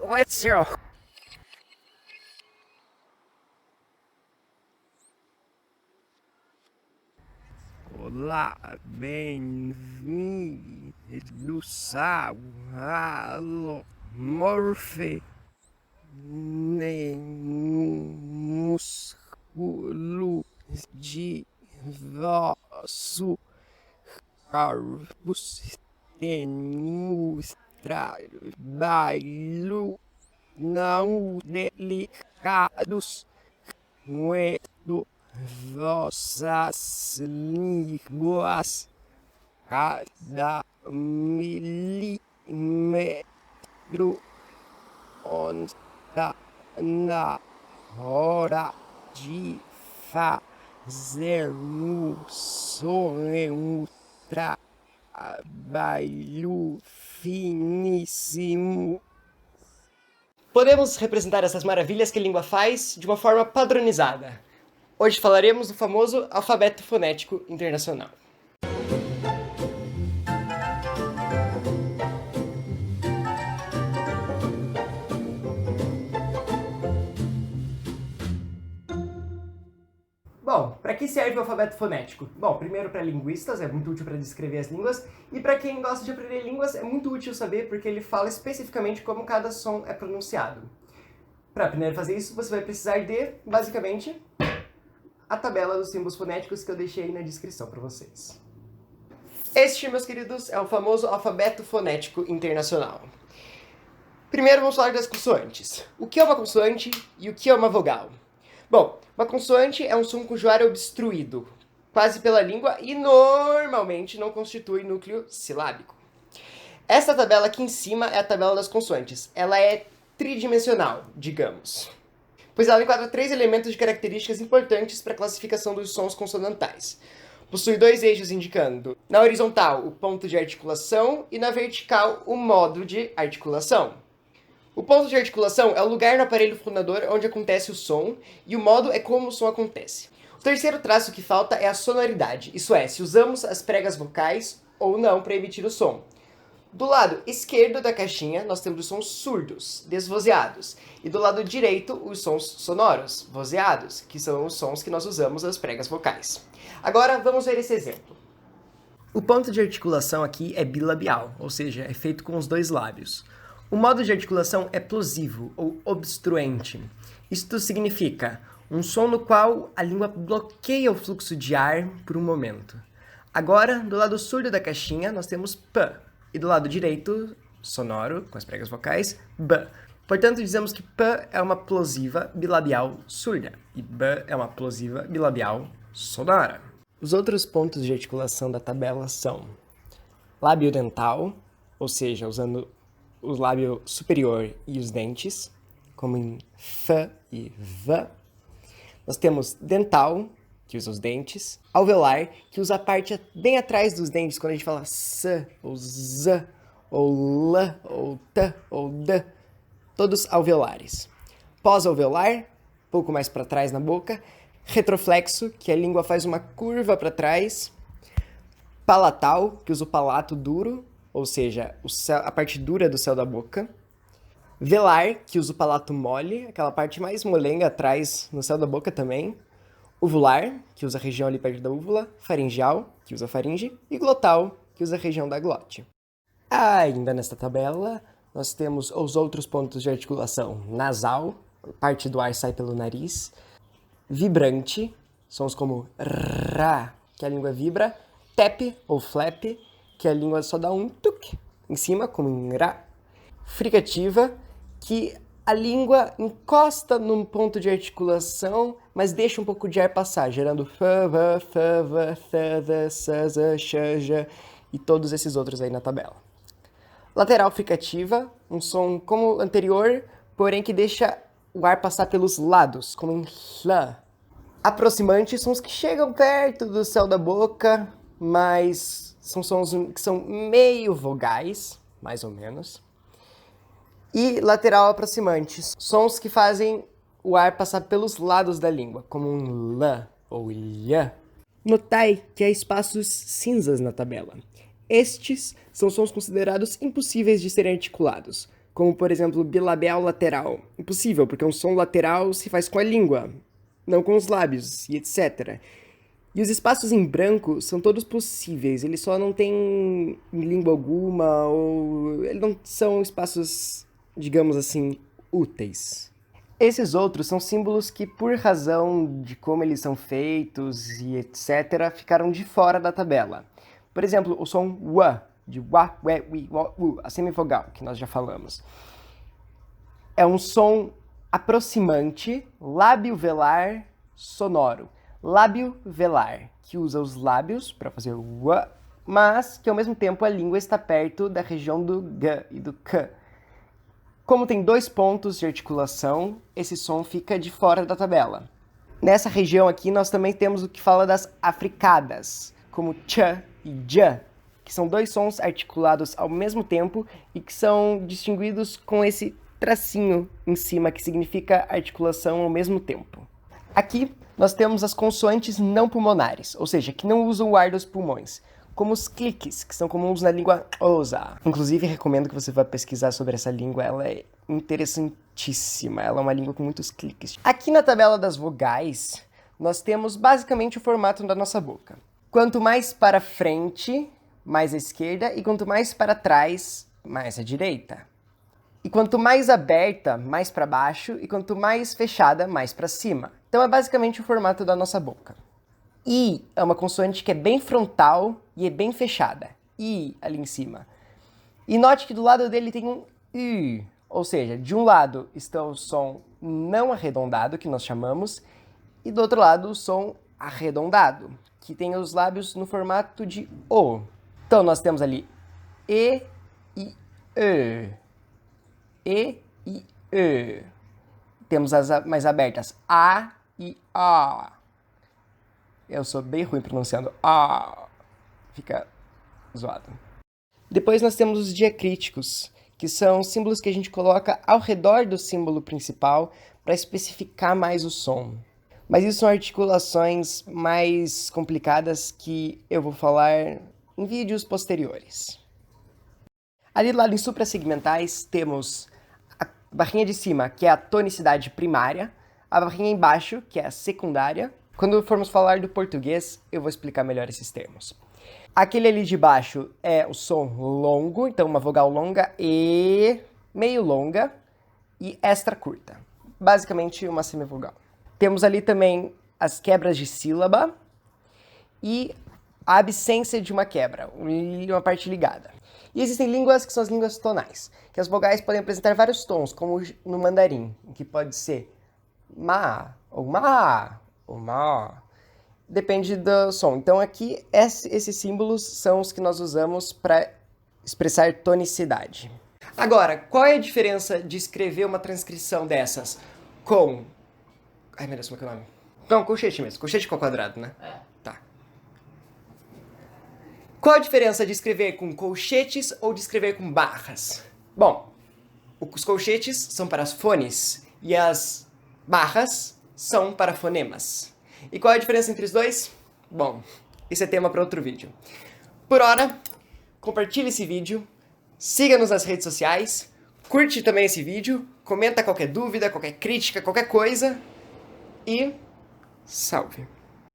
Let's go. Olá, bem-vindos ao Alomorfe músculo de vosso corpus. Temos trabalho não delicados com vossas línguas. Cada milímetro conta na hora de fazer o seu trabalho finíssimo. Podemos representar essas maravilhas que a língua faz de uma forma padronizada. Hoje falaremos do famoso alfabeto fonético internacional. Bom, para que serve o alfabeto fonético? Bom, primeiro para linguistas, é muito útil para descrever as línguas, e para quem gosta de aprender línguas é muito útil saber porque ele fala especificamente como cada som é pronunciado. Para aprender a fazer isso, você vai precisar de, basicamente, a tabela dos símbolos fonéticos que eu deixei aí na descrição para vocês. Este, meus queridos, é o famoso alfabeto fonético internacional. Primeiro vamos falar das consoantes. O que é uma consoante e o que é uma vogal? Bom, uma consoante é um som cujo ar é obstruído, quase pela língua, e normalmente não constitui núcleo silábico. Esta tabela aqui em cima é a tabela das consoantes. Ela é tridimensional, digamos, pois ela enquadra 3 elementos de características importantes para a classificação dos sons consonantais. Possui 2 eixos indicando, na horizontal, o ponto de articulação e na vertical, o modo de articulação. O ponto de articulação é o lugar no aparelho fonador onde acontece o som, e o modo é como o som acontece. O terceiro traço que falta é a sonoridade, isso é, se usamos as pregas vocais ou não para emitir o som. Do lado esquerdo da caixinha, nós temos os sons surdos, desvozeados, e do lado direito, os sons sonoros, vozeados, que são os sons que nós usamos as pregas vocais. Agora, vamos ver esse exemplo. O ponto de articulação aqui é bilabial, ou seja, é feito com os 2 lábios. O modo de articulação é plosivo ou obstruente. Isto significa um som no qual a língua bloqueia o fluxo de ar por um momento. Agora, do lado surdo da caixinha, nós temos P, e do lado direito, sonoro, com as pregas vocais, B. Portanto, dizemos que P é uma plosiva bilabial surda, e B é uma plosiva bilabial sonora. Os outros pontos de articulação da tabela são lábio dental, ou seja, usando o lábio superior e os dentes, como em F e V. Nós temos dental, que usa os dentes. Alveolar, que usa a parte bem atrás dos dentes, quando a gente fala S, ou Z, ou L, ou T, ou D. Todos alveolares. Pós-alveolar, pouco mais para trás na boca. Retroflexo, que a língua faz uma curva para trás. Palatal, que usa o palato duro, ou seja, a parte dura do céu da boca. Velar, que usa o palato mole, aquela parte mais molenga atrás no céu da boca também. Uvular, que usa a região ali perto da úvula. Faringeal, que usa a faringe. E glotal, que usa a região da glote. Ainda nesta tabela, nós temos os outros pontos de articulação. Nasal, parte do ar sai pelo nariz. Vibrante, sons como ra, que a língua vibra. Tep, ou flap, que a língua só dá um tuk em cima, como em ra. Fricativa, que a língua encosta num ponto de articulação, mas deixa um pouco de ar passar, gerando fava, fava, fada, saza, shaja e todos esses outros aí na tabela. Lateral fricativa, um som como o anterior, porém que deixa o ar passar pelos lados, como em hla. Aproximante, sons que chegam perto do céu da boca, mas são sons que são meio vogais, mais ou menos. E lateral aproximante, sons que fazem o ar passar pelos lados da língua, como um L ou lha. Notai que há espaços cinzas na tabela. Estes são sons considerados impossíveis de serem articulados. como por exemplo bilabial lateral. Impossível, porque um som lateral se faz com a língua, não com os lábios, e etc. E os espaços em branco são todos possíveis, eles só não têm língua alguma, ou eles não são espaços, digamos assim, úteis. Esses outros são símbolos que, por razão de como eles são feitos e etc., ficaram de fora da tabela. Por exemplo, o som wa, de wa, we, wi, wa, u, a semivogal, que nós já falamos. É um som aproximante, lábio-velar sonoro. Lábio-velar, que usa os lábios para fazer o wa, mas que ao mesmo tempo a língua está perto da região do g e do k. Como tem 2 pontos de articulação, esse som fica de fora da tabela. Nessa região aqui nós também temos o que fala das africadas, como ch e j, que são 2 sons articulados ao mesmo tempo e que são distinguidos com esse tracinho em cima, que significa articulação ao mesmo tempo. Aqui nós temos as consoantes não pulmonares, ou seja, que não usam o ar dos pulmões, como os cliques, que são comuns na língua Xhosa. Inclusive, recomendo que você vá pesquisar sobre essa língua, ela é interessantíssima, ela é uma língua com muitos cliques. Aqui na tabela das vogais, nós temos basicamente o formato da nossa boca. Quanto mais para frente, mais à esquerda, e quanto mais para trás, mais à direita. E quanto mais aberta, mais para baixo, e quanto mais fechada, mais para cima. Então é basicamente o formato da nossa boca. I é uma consoante que é bem frontal e é bem fechada. I, ali em cima. E note que do lado dele tem um U, ou seja, de um lado está o som não arredondado, que nós chamamos, e do outro lado o som arredondado, que tem os lábios no formato de O. Então nós temos ali E e E. E e E. Temos as mais abertas A e A. Eu sou bem ruim pronunciando A. Fica zoado. Depois nós temos os diacríticos, que são símbolos que a gente coloca ao redor do símbolo principal para especificar mais o som. Mas isso são articulações mais complicadas que eu vou falar em vídeos posteriores. Ali do lado em suprassegmentais temos a barrinha de cima, que é a tonicidade primária, a barrinha embaixo, que é a secundária. Quando formos falar do português, eu vou explicar melhor esses termos. Aquele ali de baixo é o som longo, então uma vogal longa e meio longa e extra curta. Basicamente uma semivogal. Temos ali também as quebras de sílaba e a absência de uma quebra, uma parte ligada. E existem línguas que são as línguas tonais, que as vogais podem apresentar vários tons, como no mandarim, que pode ser ma, ou ma, ou ma. Depende do som. Então aqui, esses símbolos são os que nós usamos para expressar tonicidade. Agora, qual é a diferença de escrever uma transcrição dessas com... Ai, meu Deus, como é que é o nome? Não, colchete mesmo. Colchete com quadrado, né? É. Tá. Qual a diferença de escrever com colchetes ou de escrever com barras? Bom, os colchetes são para as fones e as barras são para fonemas. E qual é a diferença entre os dois? Bom, isso é tema para outro vídeo. Por hora, compartilhe esse vídeo, siga-nos nas redes sociais, curte também esse vídeo, comenta qualquer dúvida, qualquer crítica, qualquer coisa e salve!